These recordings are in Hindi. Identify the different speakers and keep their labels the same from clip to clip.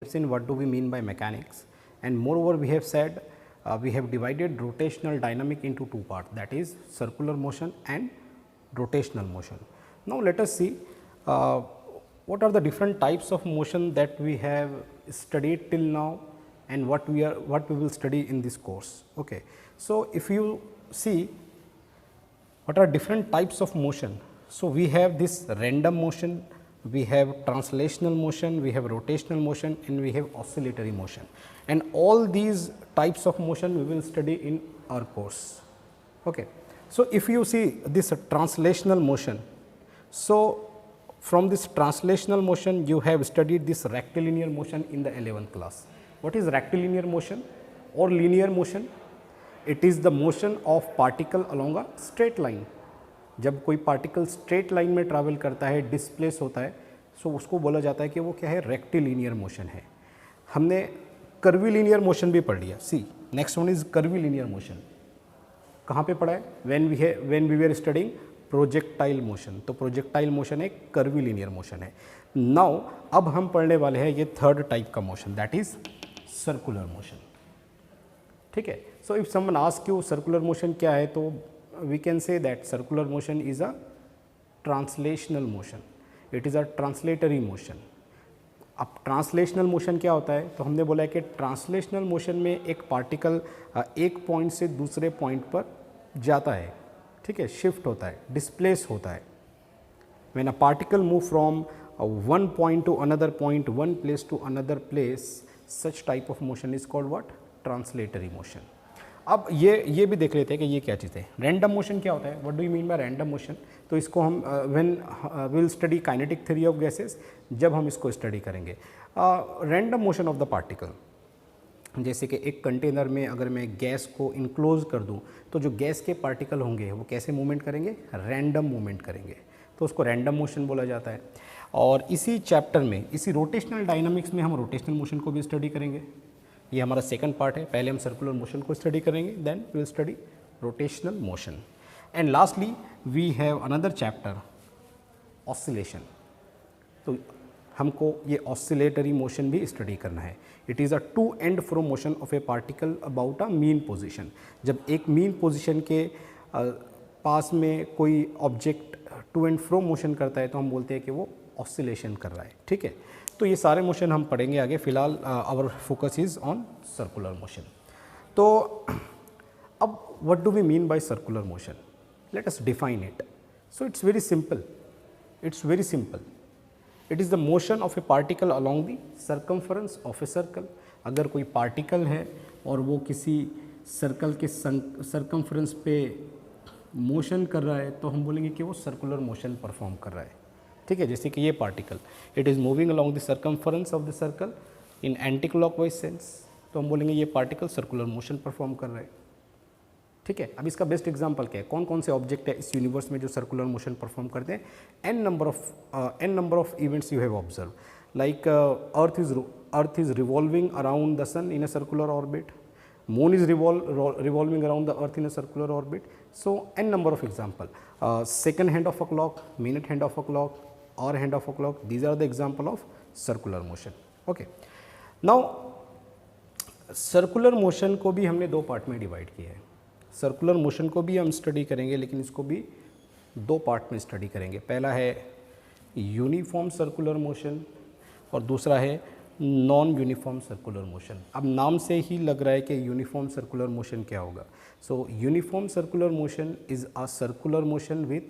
Speaker 1: seen what do we mean by mechanics, and moreover we have said we have divided rotational dynamic into two parts, that is circular motion and rotational motion. Now, let us see what are the different types of motion that we have studied till now and what we will study in this course. Okay. So, if you see what are different types of motion. So, we have this random motion, we have translational motion, we have rotational motion and we have oscillatory motion, and all these types of motion we will study in our course. Okay. So, if you see this translational motion, so from this translational motion you have studied this rectilinear motion in the 11th class. What is rectilinear motion or linear motion? It is the motion of particle along a straight line. जब कोई पार्टिकल स्ट्रेट लाइन में ट्रैवल करता है, डिस्प्लेस होता है, सो उसको बोला जाता है कि वो क्या है, रेक्टिलिनियर मोशन है. हमने कर्वीलिनियर मोशन भी पढ़ लिया. See next one is curvilinear motion. कहाँ पे पढ़ा है? When we were studying projectile motion. तो प्रोजेक्टाइल मोशन एक कर्वीलिनियर मोशन है. नाउ अब हम पढ़ने वाले हैं ये थर्ड टाइप का motion, that is circular motion. ठीक है. So if someone ask you circular motion क्या है, तो we can say that circular motion is a translational motion, it is a translatory motion. अब ट्रांसलेशनल मोशन क्या होता है? तो हमने बोला है कि ट्रांसलेशनल मोशन में एक पार्टिकल एक पॉइंट से दूसरे पॉइंट पर जाता है. ठीक है, शिफ्ट होता है, डिस्प्लेस होता है. When a particle move from one point to another point, one place to another place, such type of motion is called what? Translatory motion. अब ये भी देख लेते हैं कि ये क्या चीज़ है. रैंडम मोशन क्या होता है? What do you mean by random motion? तो इसको हम when will study kinetic theory of gases, जब हम इसको स्टडी करेंगे. Random motion of the particle, जैसे कि एक कंटेनर में अगर मैं गैस को इनक्लोज कर दूं, तो जो गैस के पार्टिकल होंगे वो कैसे मूवमेंट करेंगे? रैंडम मूवमेंट करेंगे. तो उसको रैंडम मोशन बोला जाता है. और इसी चैप्टर में, इसी रोटेशनल डायनामिक्स में हम रोटेशनल मोशन को भी स्टडी करेंगे. ये हमारा सेकंड पार्ट है. पहले हम सर्कुलर मोशन को स्टडी करेंगे, then we will study rotational motion. And lastly we have another chapter, oscillation. तो हमको ये ऑसिलेटरी मोशन भी स्टडी करना है. It is a to and fro motion of a particle about a mean position. जब एक मीन पोजिशन के पास में कोई object to and fro motion करता है तो हम बोलते हैं कि वो ऑसिलेशन कर रहा है. ठीक है. तो ये सारे मोशन हम पढ़ेंगे आगे. फिलहाल our focus is on circular motion. तो अब what do we mean by circular motion? Let us define it. So it's very simple. It is the motion of a particle along the circumference of a circle. अगर कोई पार्टिकल है और वो किसी सर्कल के सर्कमफरेंस पे मोशन कर रहा है, तो हम बोलेंगे कि वो सर्कुलर मोशन परफॉर्म कर रहा है. ठीक है. जैसे कि ये particle, it is moving along the circumference of the circle in anti clockwise sense, तो हम बोलेंगे ये पार्टिकल सर्कुलर मोशन परफॉर्म कर रहा है. ठीक है. अब इसका बेस्ट एग्जांपल क्या है? कौन कौन से ऑब्जेक्ट है इस यूनिवर्स में जो सर्कुलर मोशन परफॉर्म करते हैं? An number of events you have observe, like earth is revolving around the sun in a circular orbit, moon is revolving around the earth in a circular orbit. So n number of example, second hand of a clock, minute hand of a clock, hour hand of a clock, these are the example of circular motion. Okay. Now circular motion को भी हमने दो पार्ट में डिवाइड किया है. सर्कुलर मोशन को भी हम स्टडी करेंगे, लेकिन इसको भी दो पार्ट में स्टडी करेंगे. पहला है यूनिफॉर्म सर्कुलर मोशन और दूसरा है नॉन यूनिफॉर्म सर्कुलर मोशन. अब नाम से ही लग रहा है कि यूनिफॉर्म सर्कुलर मोशन क्या होगा. सो uniform circular motion is a circular motion with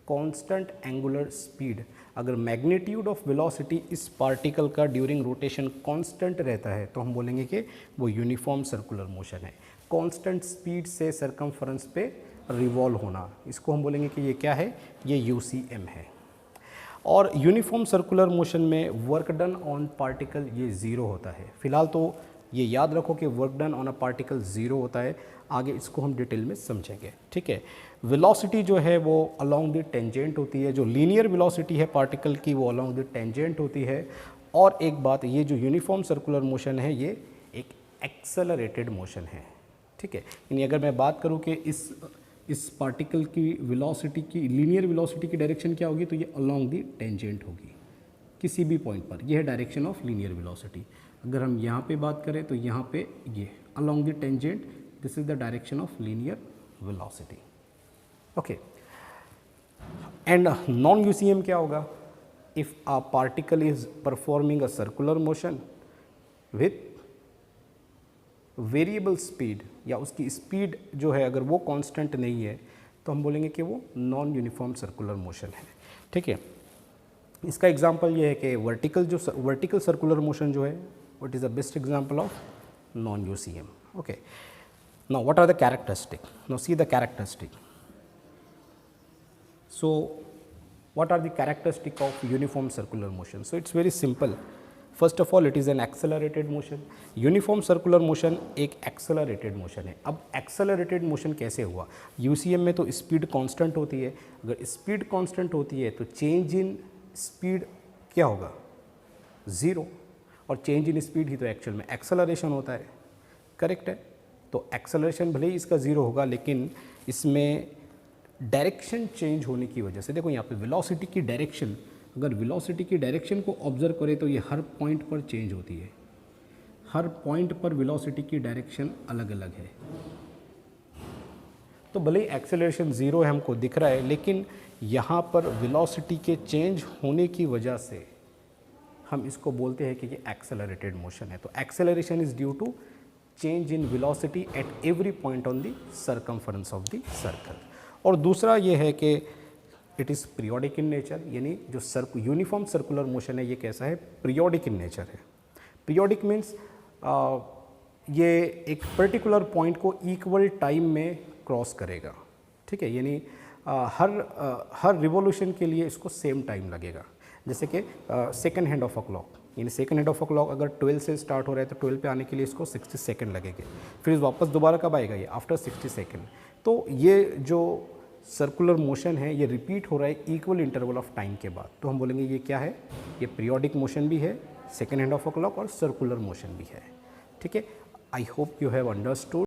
Speaker 1: constant angular speed. अगर मैग्नीट्यूड ऑफ वेलोसिटी इस पार्टिकल का ड्यूरिंग रोटेशन कांस्टेंट रहता है तो हम बोलेंगे कि वो यूनिफॉर्म सर्कुलर मोशन है. कांस्टेंट स्पीड से सर्कमफरेंस पे रिवॉल्व होना, इसको हम बोलेंगे कि ये क्या है? ये UCM है. और यूनिफॉर्म सर्कुलर मोशन में वर्क डन ऑन पार्टिकल ये ज़ीरो होता है. फिलहाल तो ये याद रखो कि work done on a particle zero होता है. आगे इसको हम डिटेल में समझेंगे. ठीक है. वेलोसिटी जो है वो अलोंग द टेंजेंट होती है. जो लीनियर वेलोसिटी है पार्टिकल की वो अलोंग द टेंजेंट होती है. और एक बात, ये जो यूनिफॉर्म सर्कुलर मोशन है ये एक एक्सेलरेटेड मोशन है. ठीक है. यानी अगर मैं बात करूँ कि इस पार्टिकल की वेलोसिटी की, लीनियर वेलोसिटी की डायरेक्शन क्या होगी, तो ये अलोंग दी टेंजेंट होगी किसी भी पॉइंट पर. यह है डायरेक्शन ऑफ लीनियर वेलोसिटी. अगर हम यहाँ पे बात करें तो यहाँ पे ये along the tangent, this is the direction of linear velocity. Okay. And non-UCM क्या होगा? If a particle is performing a circular motion with variable speed, या उसकी स्पीड जो है अगर वो कांस्टेंट नहीं है तो हम बोलेंगे कि वो नॉन यूनिफॉर्म सर्कुलर मोशन है। ठीक है, इसका एग्जांपल ये है कि वर्टिकल सर्कुलर मोशन जो है what is the best example of non UCM. Okay, now what are the characteristic? Now see the characteristic. So what are the characteristic of uniform circular motion? So it's very simple. First of all, it is an accelerated motion. Uniform circular motion एक accelerated motion है। अब accelerated motion कैसे हुआ? UCM में तो speed constant होती है, अगर speed constant होती है तो change in speed क्या होगा? ज़ीरो, और change in speed ही तो actual में acceleration होता है, करेक्ट है? तो acceleration भले ही इसका ज़ीरो होगा, लेकिन इसमें डायरेक्शन चेंज होने की वजह से, देखो यहाँ पे वेलोसिटी की डायरेक्शन, अगर वेलोसिटी की डायरेक्शन को ऑब्जर्व करें तो ये हर पॉइंट पर चेंज होती है, हर पॉइंट पर वेलोसिटी की डायरेक्शन अलग अलग है। तो भले ही एक्सेलरेशन ज़ीरो है हमको दिख रहा है, लेकिन यहाँ पर वेलोसिटी के चेंज होने की वजह से हम इसको बोलते हैं कि ये एक्सेलरेटेड मोशन है। तो acceleration is due to change in velocity at every point on the circumference of the circle. और दूसरा ये है कि it is periodic in nature, यानी जो यूनिफॉर्म सर्कुलर मोशन है ये कैसा है? पीरियोडिक इन नेचर है। पीरियोडिक मीन्स ये एक पर्टिकुलर पॉइंट को इक्वल टाइम में क्रॉस करेगा। ठीक है, यानी हर रिवॉल्यूशन के लिए इसको सेम टाइम लगेगा। जैसे कि second hand of a clock, यानी second hand of a clock अगर 12 से स्टार्ट हो रहा है तो 12 पे आने के लिए इसको 60 सेकेंड लगेंगे, फिर वापस दोबारा कब आएगा? ये आफ्टर 60 सेकेंड। तो ये जो सर्कुलर मोशन है ये रिपीट हो रहा है इक्वल इंटरवल ऑफ टाइम के बाद, तो हम बोलेंगे ये क्या है? ये पीरियोडिक मोशन भी है, second hand of a clock, और सर्कुलर मोशन भी है। ठीक है, I hope you have understood.